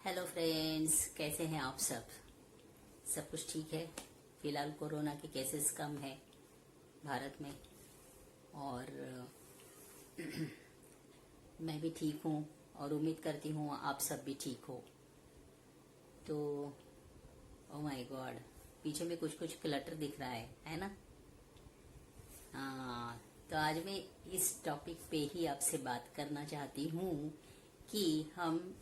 Hello friends, कैसे हैं आप सब कुछ ठीक है। फिलहाल कोरोना के केसेस कम है भारत में और मैं भी ठीक हूँ और उम्मीद करती हूँ आप सब भी ठीक हो। तो ओ माय गॉड, पीछे में कुछ कुछ क्लटर दिख रहा है ना। हाँ, तो आज मैं इस टॉपिक पे ही आपसे बात करना चाहती हूँ कि हम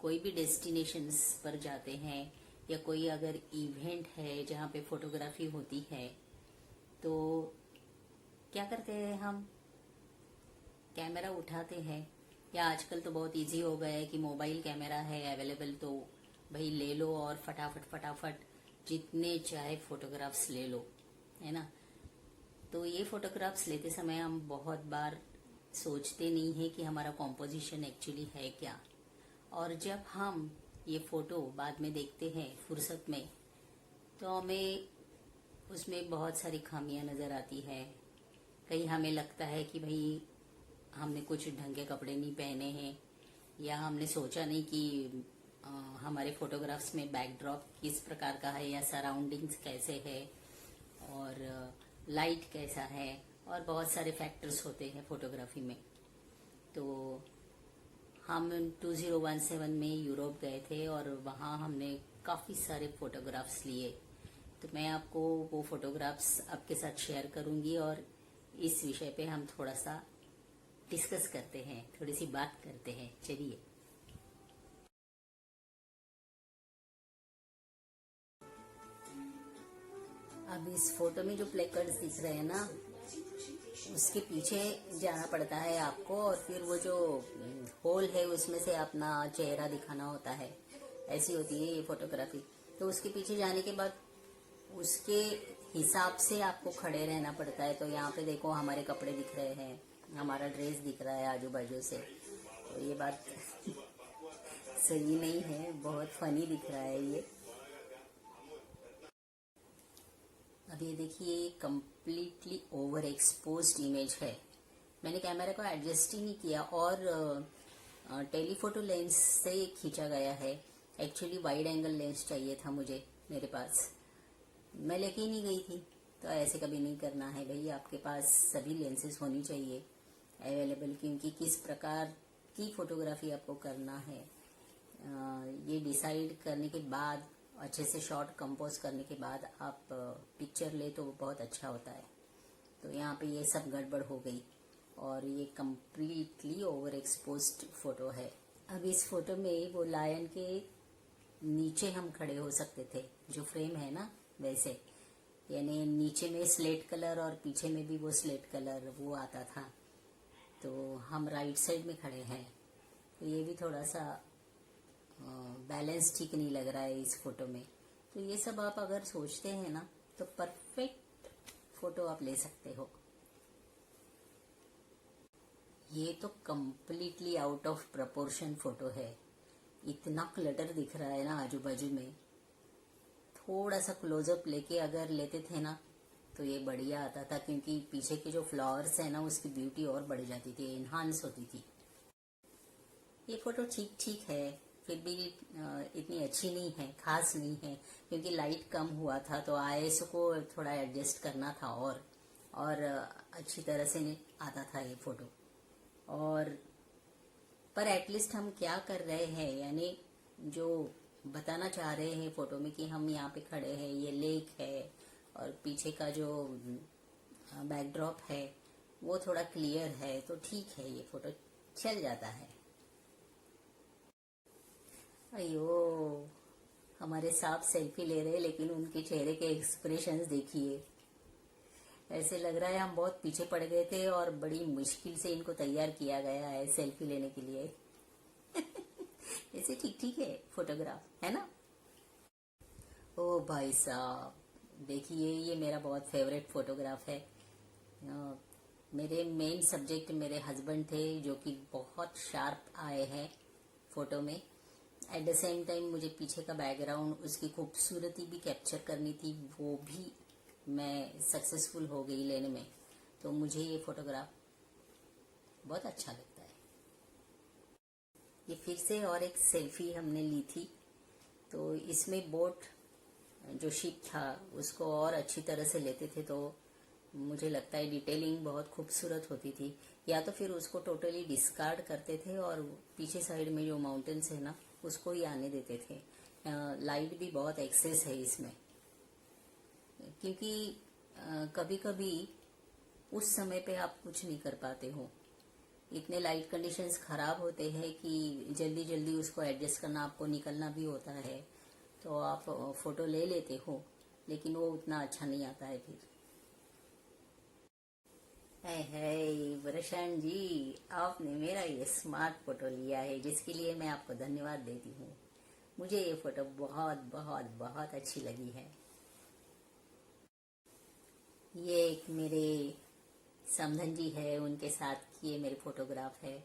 कोई भी डेस्टिनेशंस पर जाते हैं या कोई अगर इवेंट है जहाँ पे फोटोग्राफी होती है तो क्या करते हैं, हम कैमरा उठाते हैं या आजकल तो बहुत इजी हो गया है कि मोबाइल कैमरा है अवेलेबल, तो भाई ले लो और फटाफट फटाफट जितने चाहे फोटोग्राफ्स ले लो, है ना। तो ये फोटोग्राफ्स लेते समय हम बहुत बार सोचते नहीं है कि हमारा कॉम्पोजिशन एक्चुअली है क्या, और जब हम ये फोटो बाद में देखते हैं फुर्सत में तो हमें उसमें बहुत सारी खामियां नजर आती है। कहीं हमें लगता है कि भाई हमने कुछ ढंग के कपड़े नहीं पहने हैं, या हमने सोचा नहीं कि हमारे फोटोग्राफ्स में बैकड्रॉप किस प्रकार का है या सराउंडिंग्स कैसे है और लाइट कैसा है, और बहुत सारे फैक्टर्स होते हैं फोटोग्राफी में। तो हम 2017 में यूरोप गए थे और वहाँ हमने काफ़ी सारे फोटोग्राफ्स लिए। तो मैं आपको वो फोटोग्राफ्स आपके साथ शेयर करूंगी और इस विषय पे हम थोड़ा सा डिस्कस करते हैं, थोड़ी सी बात करते हैं। चलिए, अब इस फोटो में जो प्लेकार्ड्स दिख रहे हैं ना, उसके पीछे जाना पड़ता है आपको और फिर वो जो होल है उसमें से अपना चेहरा दिखाना होता है। ऐसी होती है ये फोटोग्राफी। तो उसके पीछे जाने के बाद उसके हिसाब से आपको खड़े रहना पड़ता है। तो यहाँ पे देखो, हमारे कपड़े दिख रहे हैं, हमारा ड्रेस दिख रहा है आजू बाजू से। तो ये बात सही नहीं है, बहुत फनी दिख रहा है ये। अब ये देखिए, कंप्लीटली ओवर एक्सपोज्ड इमेज है। मैंने कैमरा को एडजस्ट ही नहीं किया और टेलीफोटो लेंस से खींचा गया है। एक्चुअली वाइड एंगल लेंस चाहिए था मुझे, मेरे पास मैं लेके ही नहीं गई थी। तो ऐसे कभी नहीं करना है भाई, आपके पास सभी लेंसेज होनी चाहिए अवेलेबल, क्योंकि किस प्रकार की फोटोग्राफी आपको करना है ये डिसाइड करने के बाद, अच्छे से शॉट कंपोज करने के बाद आप पिक्चर ले तो बहुत अच्छा होता है। तो यहाँ पे ये सब गड़बड़ हो गई और ये कंप्लीटली ओवर एक्सपोज्ड फोटो है। अब इस फोटो में वो लायन के नीचे हम खड़े हो सकते थे, जो फ्रेम है ना वैसे, यानी नीचे में स्लेट कलर और पीछे में भी वो स्लेट कलर वो आता था। तो हम राइट साइड में खड़े हैं, तो ये भी थोड़ा सा बैलेंस ठीक नहीं लग रहा है इस फोटो में। तो ये सब आप अगर सोचते हैं ना तो परफेक्ट फोटो आप ले सकते हो। ये तो completely out of proportion photo है, इतना क्लटर दिख रहा है ना आजू बाजू में। थोड़ा सा क्लोजअप लेके अगर लेते थे ना तो ये बढ़िया आता था, क्योंकि पीछे के जो फ्लावर्स है ना उसकी ब्यूटी और बढ़ जाती थी, एनहांस होती थी। ये फोटो ठीक ठीक है, फिर भी इतनी अच्छी नहीं है, खास नहीं है, क्योंकि लाइट कम हुआ था तो आईएसओ को थोड़ा एडजस्ट करना था और अच्छी तरह से आता था ये फोटो। और पर एटलीस्ट हम क्या कर रहे हैं, यानी जो बताना चाह रहे हैं फोटो में कि हम यहाँ पे खड़े हैं, ये लेक है और पीछे का जो बैकड्रॉप है वो थोड़ा क्लियर है, तो ठीक है, ये फोटो चल जाता है। अयो, हमारे साथ सेल्फी ले रहे हैं लेकिन उनके चेहरे के एक्सप्रेशंस देखिए, ऐसे लग रहा है हम बहुत पीछे पड़ गए थे और बड़ी मुश्किल से इनको तैयार किया गया है सेल्फी लेने के लिए। ऐसे ठीक ठीक है फोटोग्राफ, है ना। ओ भाई साहब, देखिए ये मेरा बहुत फेवरेट फोटोग्राफ है। मेरे मेन सब्जेक्ट मेरे हस्बैंड थे, जो कि बहुत शार्प आए हैं फोटो में। एट द सेम टाइम मुझे पीछे का बैकग्राउंड, उसकी खूबसूरती भी कैप्चर करनी थी, वो भी मैं सक्सेसफुल हो गई लेने में। तो मुझे ये फोटोग्राफ बहुत अच्छा लगता है। ये फिर से और एक सेल्फी हमने ली थी। तो इसमें बोट जो शिप था उसको और अच्छी तरह से लेते थे तो मुझे लगता है डिटेलिंग बहुत खूबसूरत होती थी। या तो फिर उसको टोटली डिस्कार्ड करते थे और पीछे साइड में जो माउंटेन्स है ना उसको ही आने देते थे। लाइट भी बहुत एक्सेस है इसमें, क्योंकि कभी कभी उस समय पे आप कुछ नहीं कर पाते हो। इतने लाइट कंडीशंस खराब होते हैं कि जल्दी जल्दी उसको एडजस्ट करना, आपको निकलना भी होता है तो आप फोटो ले लेते हो, लेकिन वो उतना अच्छा नहीं आता है फिर। है वृषण जी, आपने मेरा ये स्मार्ट फोटो लिया है जिसके लिए मैं आपको धन्यवाद देती हूँ। मुझे ये फोटो बहुत बहुत बहुत अच्छी लगी है। ये एक मेरे समधन जी है, उनके साथ किए मेरे फोटोग्राफ है।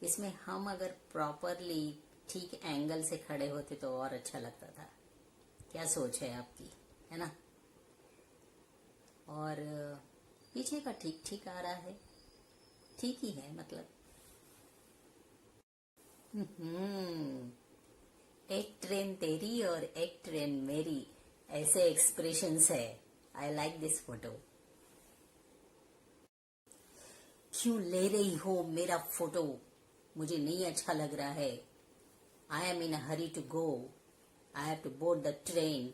इसमें हम अगर प्रॉपरली ठीक एंगल से खड़े होते तो और अच्छा लगता था। क्या सोच है आपकी, है ना? और पीछे का ठीक ठीक आ रहा है, ठीक ही है मतलब। एक ट्रेन तेरी और एक ट्रेन मेरी, ऐसे एक्सप्रेशंस है। I like this photo. क्यों ले रही हो मेरा फोटो? मुझे नहीं अच्छा लग रहा है। I am in a hurry to go, I have to board the train.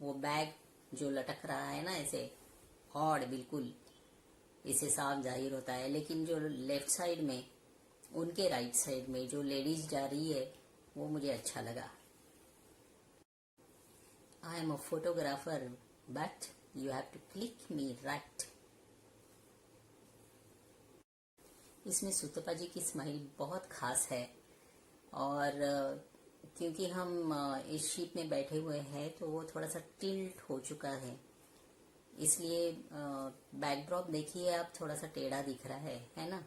वो बैग जो लटक रहा है ना ऐसे ऑड, बिल्कुल इससे साफ जाहिर होता है। लेकिन जो लेफ्ट साइड में, उनके राइट साइड में जो लेडीज जा रही है वो मुझे अच्छा लगा। I am a photographer but you have to click me right. इसमें सुतपा जी की स्माइल बहुत खास है। और क्योंकि हम इस शिप में बैठे हुए हैं तो वो थोड़ा सा टिल्ट हो चुका है, इसलिए बैकड्रॉप देखिए आप, थोड़ा सा टेढ़ा दिख रहा है ना?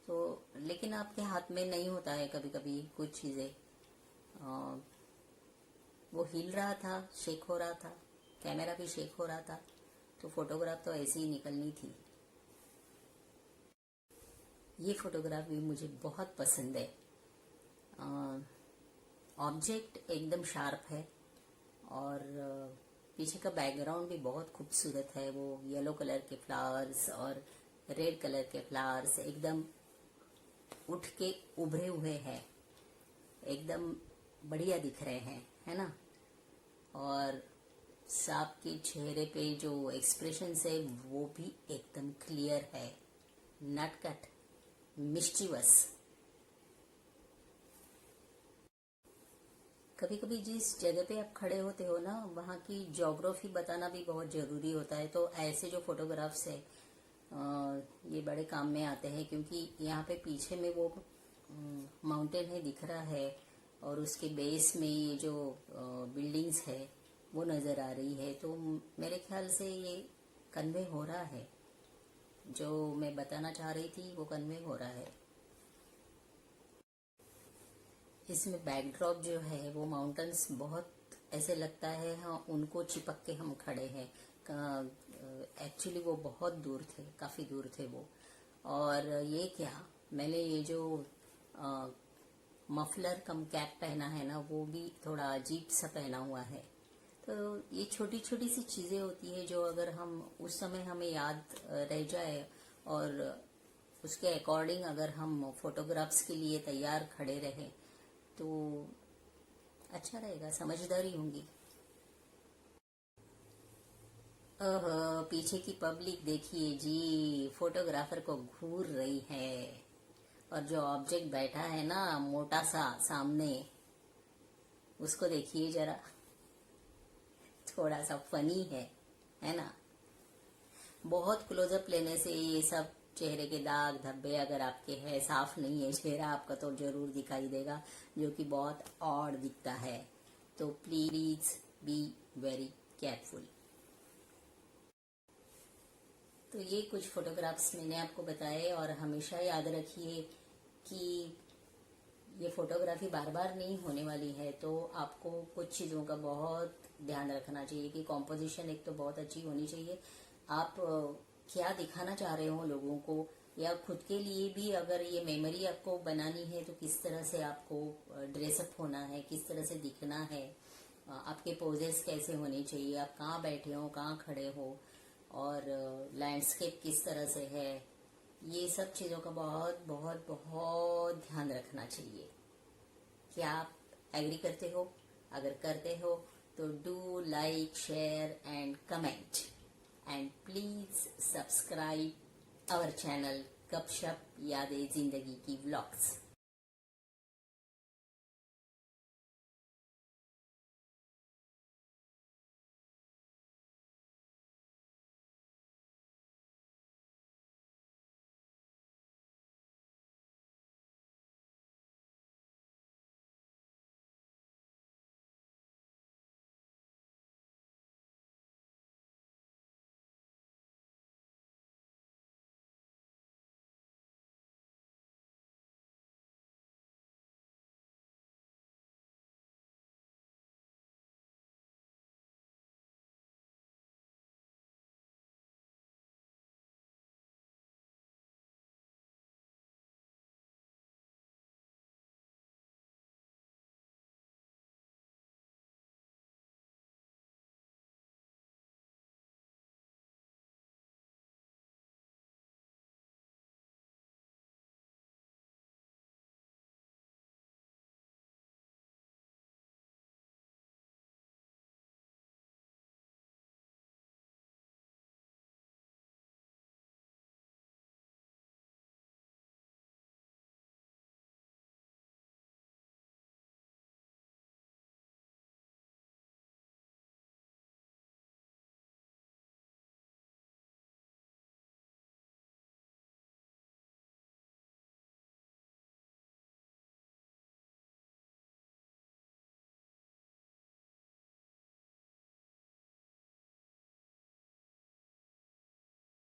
तो लेकिन आपके हाथ में नहीं होता है कभी कभी कुछ चीजें। वो हिल रहा था, शेक हो रहा था, कैमरा भी शेक हो रहा था, तो फोटोग्राफ तो ऐसे ही निकलनी थी। ये फोटोग्राफ भी मुझे बहुत पसंद है। ऑब्जेक्ट एकदम शार्प है और पीछे का बैकग्राउंड भी बहुत खूबसूरत है। वो येलो कलर के फ्लावर्स और रेड कलर के फ्लावर्स एकदम उठ के उभरे हुए हैं, एकदम बढ़िया दिख रहे हैं, है ना? और सांप के चेहरे पे जो एक्सप्रेशंस है वो भी एकदम क्लियर है, नटखट, मिस्चीवस। कभी कभी जिस जगह पे आप खड़े होते हो ना, वहाँ की ज्योग्राफी बताना भी बहुत जरूरी होता है। तो ऐसे जो फोटोग्राफ्स है ये बड़े काम में आते हैं, क्योंकि यहाँ पे पीछे में वो माउंटेन है दिख रहा है और उसके बेस में ये जो बिल्डिंग्स है वो नजर आ रही है। तो मेरे ख्याल से ये कन्वे हो रहा है, जो मैं बताना चाह रही थी वो कन्वे हो रहा है। इसमें बैकड्रॉप जो है वो माउंटेन्स बहुत ऐसे लगता है, हाँ उनको चिपक के हम खड़े हैं। एक्चुअली वो बहुत दूर थे, काफी दूर थे वो। और ये क्या, मैंने ये जो मफलर कम कैप पहना है ना, वो भी थोड़ा अजीब सा पहना हुआ है। तो ये छोटी छोटी सी चीजें होती है जो अगर हम उस समय हमें याद रह जाए और उसके अकॉर्डिंग अगर हम फोटोग्राफ्स के लिए तैयार खड़े रहे तो अच्छा रहेगा, समझदारी होंगी। पीछे की पब्लिक देखिए जी, फोटोग्राफर को घूर रही है। और जो ऑब्जेक्ट बैठा है ना मोटा सा सामने, उसको देखिए जरा, थोड़ा सा फनी है ना? बहुत क्लोजअप लेने से ये सब चेहरे के दाग धब्बे अगर आपके हैं, साफ नहीं है चेहरा आपका, तो जरूर दिखाई देगा, जो कि बहुत ऑड दिखता है। तो प्लीज बी वेरी केयरफुल। तो ये कुछ फोटोग्राफ्स मैंने आपको बताए, और हमेशा याद रखिए कि ये फोटोग्राफी बार बार नहीं होने वाली है। तो आपको कुछ चीज़ों का बहुत ध्यान रखना चाहिए कि कॉम्पोजिशन एक तो बहुत अच्छी होनी चाहिए। आप क्या दिखाना चाह रहे हो लोगों को, या खुद के लिए भी अगर ये मेमोरी आपको बनानी है तो किस तरह से आपको ड्रेसअप होना है, किस तरह से दिखना है, आपके पोजेस कैसे होने चाहिए, आप कहाँ बैठे हो, कहाँ खड़े हो, और लैंडस्केप किस तरह से है, ये सब चीज़ों का बहुत बहुत बहुत ध्यान रखना चाहिए। क्या आप एग्री करते हो? अगर करते हो तो do like, share and comment, and please subscribe our channel Gapshap Yaadein जिंदगी की व्लॉग्स।